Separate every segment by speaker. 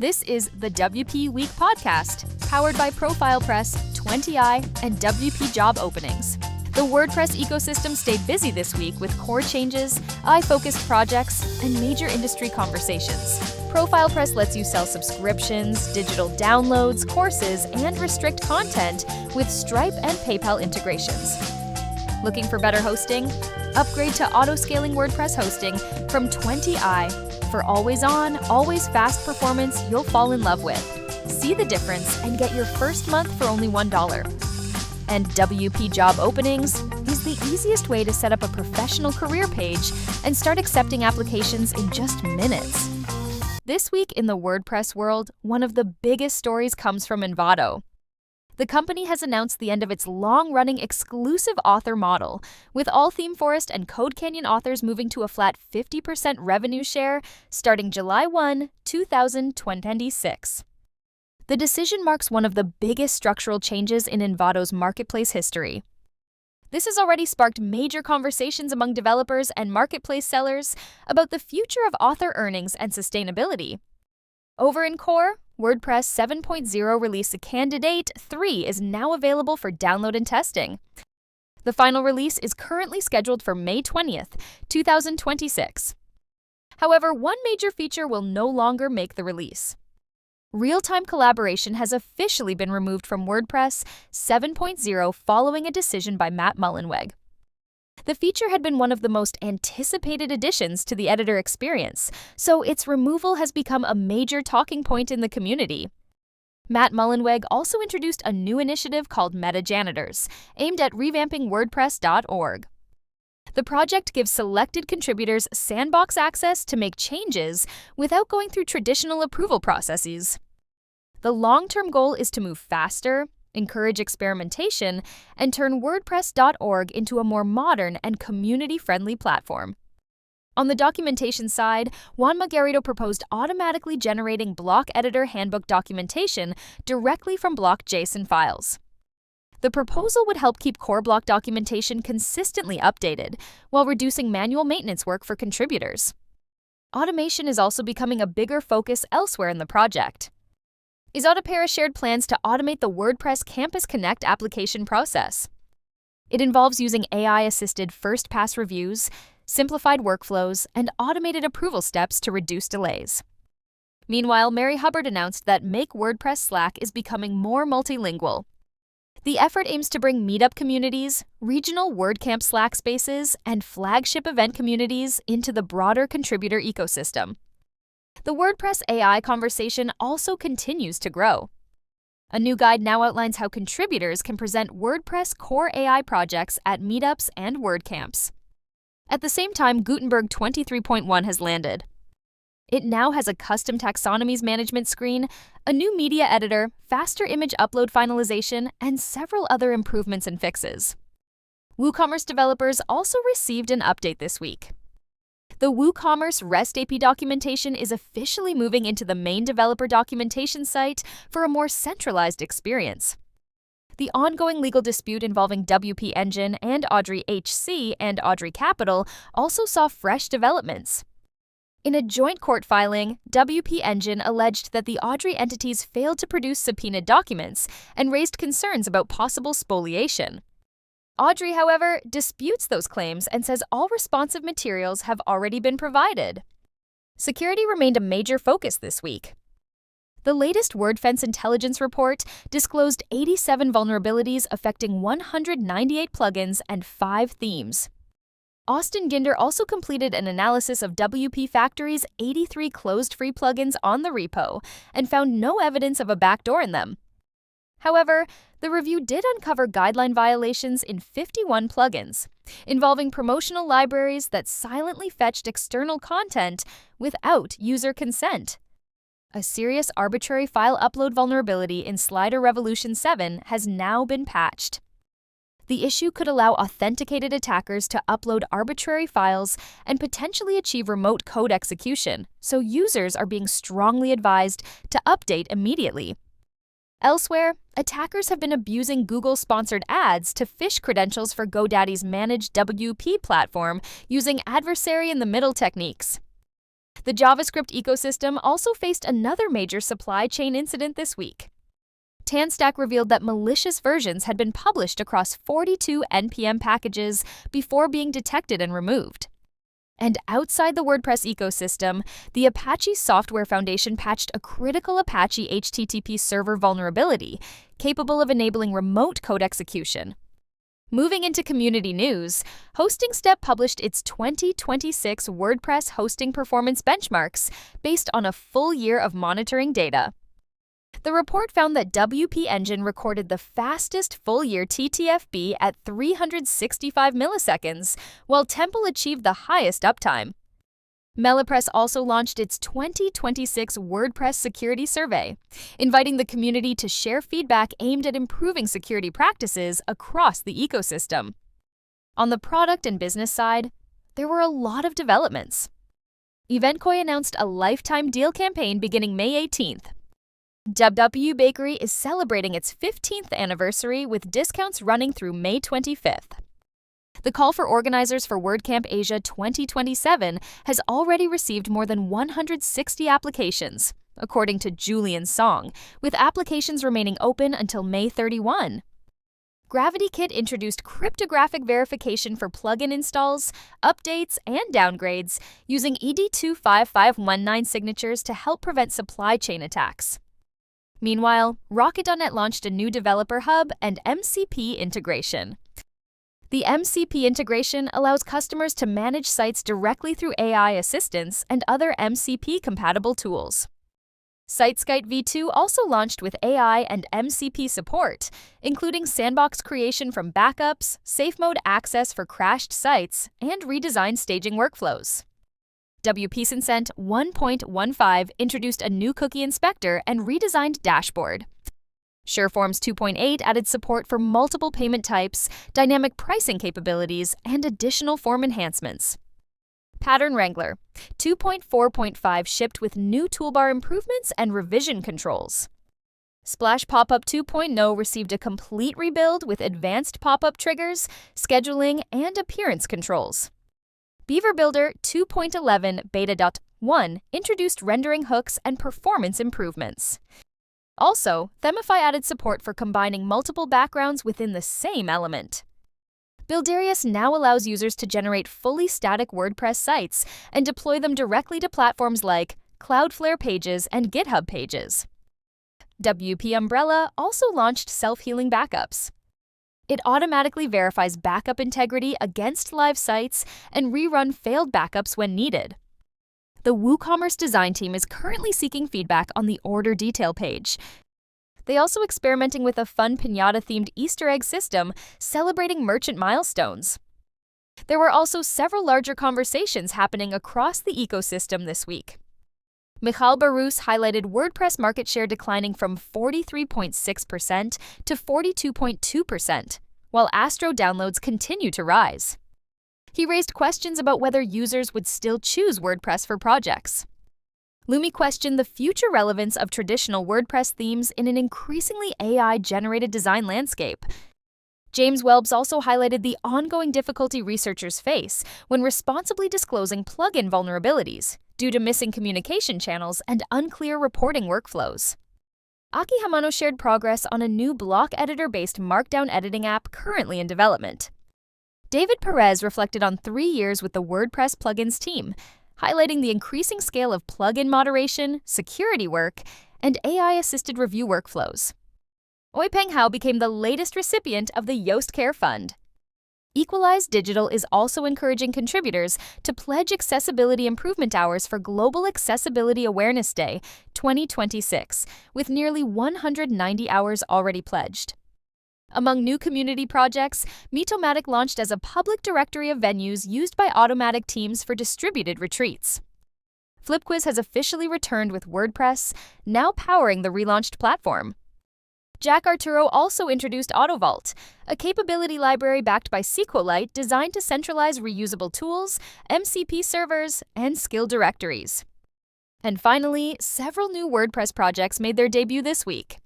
Speaker 1: This is the WP Week podcast, powered by Profile Press, 20i, and WP Job Openings. The WordPress ecosystem stayed busy this week with core changes, AI-focused projects, and major industry conversations. Profile Press lets you sell subscriptions, digital downloads, courses, and restrict content with Stripe and PayPal integrations. Looking for better hosting? Upgrade to auto-scaling WordPress hosting from 20i. For always on, always fast performance you'll fall in love with. See the difference and get your first month for only $1. And WP Job Openings is the easiest way to set up a professional career page and start accepting applications in just minutes. This week in the WordPress world, one of the biggest stories comes from Envato. The company has announced the end of its long-running exclusive author model, with all ThemeForest and CodeCanyon authors moving to a flat 50% revenue share starting July 1, 2026. The decision marks one of the biggest structural changes in Envato's marketplace history. This has already sparked major conversations among developers and marketplace sellers about the future of author earnings and sustainability. Over in Core, WordPress 7.0 release candidate 3 is now available for download and testing. The final release is currently scheduled for May 20th, 2026. However, one major feature will no longer make the release. Real-time collaboration has officially been removed from WordPress 7.0 following a decision by Matt Mullenweg. The feature had been one of the most anticipated additions to the editor experience, so its removal has become a major talking point in the community. Matt Mullenweg also introduced a new initiative called Janitors, aimed at revamping WordPress.org. The project gives selected contributors sandbox access to make changes without going through traditional approval processes. The long-term goal is to move faster, encourage experimentation, and turn WordPress.org into a more modern and community-friendly platform. On the documentation side, Juan Margarito proposed automatically generating block editor handbook documentation directly from block JSON files. The proposal would help keep core block documentation consistently updated, while reducing manual maintenance work for contributors. Automation is also becoming a bigger focus elsewhere in the project. Automattic shared plans to automate the WordPress Campus Connect application process. It involves using AI-assisted first-pass reviews, simplified workflows, and automated approval steps to reduce delays. Meanwhile, Mary Hubbard announced that Make WordPress Slack is becoming more multilingual. The effort aims to bring meetup communities, regional WordCamp Slack spaces, and flagship event communities into the broader contributor ecosystem. The WordPress AI conversation also continues to grow. A new guide now outlines how contributors can present WordPress core AI projects at meetups and WordCamps. At the same time, Gutenberg 23.1 has landed. It now has a custom taxonomies management screen, a new media editor, faster image upload finalization, and several other improvements and fixes. WooCommerce developers also received an update this week. The WooCommerce REST API documentation is officially moving into the main developer documentation site for a more centralized experience. The ongoing legal dispute involving WP Engine and Audrey HC and Audrey Capital also saw fresh developments. In a joint court filing, WP Engine alleged that the Audrey entities failed to produce subpoenaed documents and raised concerns about possible spoliation. Audrey, however, disputes those claims and says all responsive materials have already been provided. Security remained a major focus this week. The latest WordFence intelligence report disclosed 87 vulnerabilities affecting 198 plugins and 5 themes. Austin Ginder also completed an analysis of WP Factory's 83 closed-free plugins on the repo and found no evidence of a backdoor in them. However, the review did uncover guideline violations in 51 plugins, involving promotional libraries that silently fetched external content without user consent. A serious arbitrary file upload vulnerability in Slider Revolution 7 has now been patched. The issue could allow authenticated attackers to upload arbitrary files and potentially achieve remote code execution, so users are being strongly advised to update immediately. Elsewhere, attackers have been abusing Google-sponsored ads to phish credentials for GoDaddy's ManageWP platform using adversary-in-the-middle techniques. The JavaScript ecosystem also faced another major supply chain incident this week. TanStack revealed that malicious versions had been published across 42 NPM packages before being detected and removed. And outside the WordPress ecosystem, the Apache Software Foundation patched a critical Apache HTTP Server vulnerability, capable of enabling remote code execution. Moving into community news, Hosting Step published its 2026 WordPress hosting performance benchmarks based on a full year of monitoring data. The report found that WP Engine recorded the fastest full-year TTFB at 365 milliseconds, while Temple achieved the highest uptime. MeliPress also launched its 2026 WordPress Security Survey, inviting the community to share feedback aimed at improving security practices across the ecosystem. On the product and business side, there were a lot of developments. Eventkoy announced a lifetime deal campaign beginning May 18th. WW Bakery is celebrating its 15th anniversary with discounts running through May 25th. The call for organizers for WordCamp Asia 2027 has already received more than 160 applications, according to Julian Song, with applications remaining open until May 31. GravityKit introduced cryptographic verification for plugin installs, updates, and downgrades using ED25519 signatures to help prevent supply chain attacks. Meanwhile, Rocket.net launched a new developer hub and MCP integration. The MCP integration allows customers to manage sites directly through AI assistants and other MCP-compatible tools. SiteSkite v2 also launched with AI and MCP support, including sandbox creation from backups, safe mode access for crashed sites, and redesigned staging workflows. WP Consent 1.15 introduced a new cookie inspector and redesigned dashboard. SureForms 2.8 added support for multiple payment types, dynamic pricing capabilities, and additional form enhancements. Pattern Wrangler 2.4.5 shipped with new toolbar improvements and revision controls. Splash Popup 2.0 received a complete rebuild with advanced pop-up triggers, scheduling, and appearance controls. Beaver Builder 2.11 Beta.1 introduced rendering hooks and performance improvements. Also, Themify added support for combining multiple backgrounds within the same element. Buildarius now allows users to generate fully static WordPress sites and deploy them directly to platforms like Cloudflare Pages and GitHub Pages. WP Umbrella also launched self-healing backups. It automatically verifies backup integrity against live sites and rerun failed backups when needed. The WooCommerce design team is currently seeking feedback on the order detail page. They also experimenting with a fun pinata-themed Easter egg system celebrating merchant milestones. There were also several larger conversations happening across the ecosystem this week. Michal Barus highlighted WordPress market share declining from 43.6% to 42.2%, while Astro downloads continue to rise. He raised questions about whether users would still choose WordPress for projects. Lumi questioned the future relevance of traditional WordPress themes in an increasingly AI-generated design landscape. James Welbs also highlighted the ongoing difficulty researchers face when responsibly disclosing plugin vulnerabilities due to missing communication channels and unclear reporting workflows. Aki Hamano shared progress on a new block editor-based Markdown editing app currently in development. David Perez reflected on 3 years with the WordPress plugins team, highlighting the increasing scale of plugin moderation, security work, and AI-assisted review workflows. Oipeng Hao became the latest recipient of the Yoast Care Fund. Equalize Digital is also encouraging contributors to pledge accessibility improvement hours for Global Accessibility Awareness Day 2026, with nearly 190 hours already pledged. Among new community projects, Automattic launched as a public directory of venues used by Automattic teams for distributed retreats. FlipQuiz has officially returned with WordPress, now powering the relaunched platform. Jack Arturo also introduced AutoVault, a capability library backed by SQLite designed to centralize reusable tools, MCP servers, and skill directories. And finally, several new WordPress projects made their debut this week.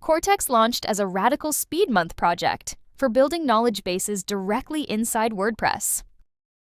Speaker 1: Cortex launched as a Radical Speed Month project for building knowledge bases directly inside WordPress.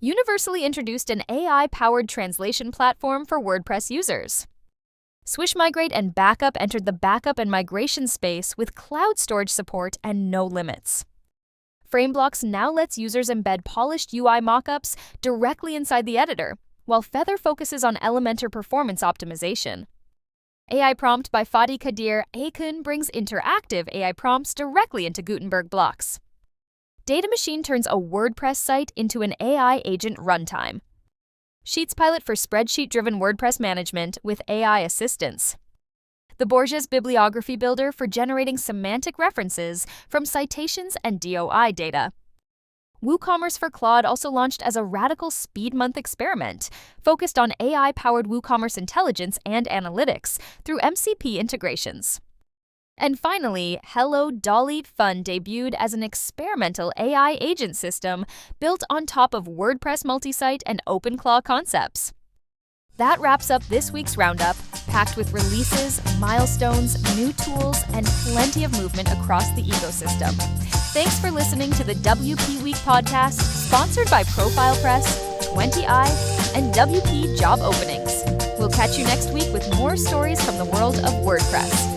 Speaker 1: Universally introduced an AI-powered translation platform for WordPress users. Swish Migrate and Backup entered the backup and migration space with cloud storage support and no limits. FrameBlocks now lets users embed polished UI mockups directly inside the editor, while Feather focuses on Elementor performance optimization. AI Prompt by Fadi Kadir Akun brings interactive AI prompts directly into Gutenberg blocks. Data Machine turns a WordPress site into an AI agent runtime. Sheets Pilot for spreadsheet-driven WordPress management with AI assistance. The Borges Bibliography Builder for generating semantic references from citations and DOI data. WooCommerce for Claude also launched as a radical speed month experiment, focused on AI-powered WooCommerce intelligence and analytics through MCP integrations. And finally, Hello Dolly Fun debuted as an experimental AI agent system built on top of WordPress multisite and OpenClaw concepts. That wraps up this week's roundup, packed with releases, milestones, new tools, and plenty of movement across the ecosystem. Thanks for listening to the WP Week podcast, sponsored by ProfilePress, 20i, and WP Job Openings. We'll catch you next week with more stories from the world of WordPress.